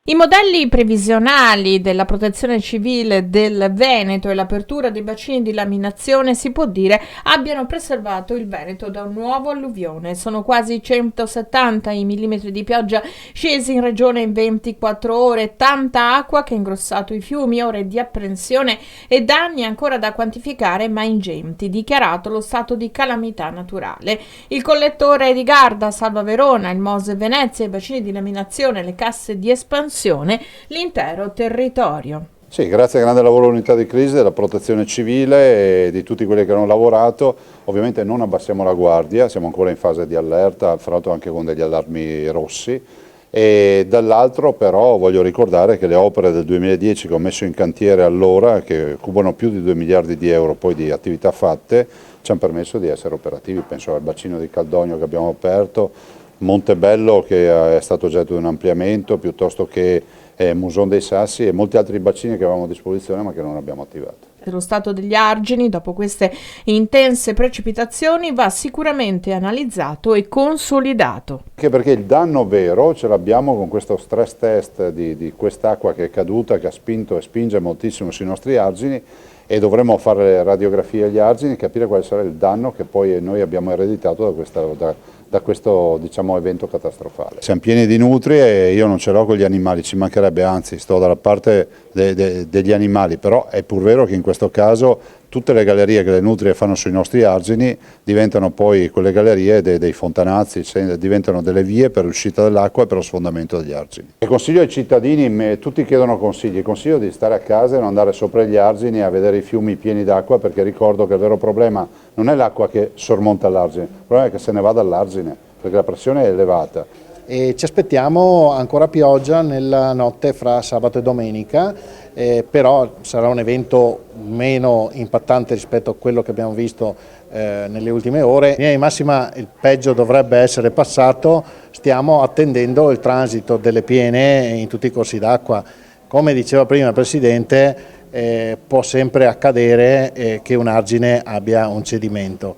I modelli previsionali della Protezione Civile del Veneto e l'apertura dei bacini di laminazione si può dire abbiano preservato il Veneto da un nuovo alluvione. Sono quasi 170 i millimetri di pioggia scesi in regione in 24 ore, tanta acqua che ha ingrossato i fiumi, ore di apprensione e danni ancora da quantificare ma ingenti, dichiarato lo stato di calamità naturale. Il collettore di Garda, Salva Verona, il Mose Venezia, i bacini di laminazione, le casse di espansione, l'intero territorio. Sì, grazie al grande lavoro dell'unità di crisi, della protezione civile e di tutti quelli che hanno lavorato, ovviamente non abbassiamo la guardia, siamo ancora in fase di allerta, fra l'altro anche con degli allarmi rossi, e dall'altro però voglio ricordare che le opere del 2010 che ho messo in cantiere allora, che cubano più di 2 miliardi di euro poi di attività fatte, ci hanno permesso di essere operativi, penso al bacino di Caldogno che abbiamo aperto, Montebello che è stato oggetto di un ampliamento, piuttosto che Muson dei Sassi e molti altri bacini che avevamo a disposizione ma che non abbiamo attivato. Lo stato degli argini, dopo queste intense precipitazioni, va sicuramente analizzato e consolidato. Anche perché il danno vero ce l'abbiamo con questo stress test di quest'acqua che è caduta, che ha spinto e spinge moltissimo sui nostri argini, e dovremo fare le radiografie agli argini e capire quale sarà il danno che poi noi abbiamo ereditato da questo diciamo, evento catastrofale. Siamo pieni di nutrie e io non ce l'ho con gli animali, ci mancherebbe, anzi sto dalla parte degli animali, però è pur vero che in questo caso tutte le gallerie che le nutrie fanno sui nostri argini diventano poi quelle gallerie dei fontanazzi, diventano delle vie per l'uscita dell'acqua e per lo sfondamento degli argini. E consiglio ai cittadini, tutti chiedono consigli, consiglio di stare a casa e non andare sopra gli argini a vedere i fiumi pieni d'acqua, perché ricordo che il vero problema non è l'acqua che sormonta l'argine, il problema è che se ne va dall'argine, perché la pressione è elevata. E ci aspettiamo ancora pioggia nella notte fra sabato e domenica, però sarà un evento meno impattante rispetto a quello che abbiamo visto nelle ultime ore. In linea di massima il peggio dovrebbe essere passato, stiamo attendendo il transito delle piene in tutti i corsi d'acqua. Come diceva prima il Presidente, può sempre accadere che un argine abbia un cedimento.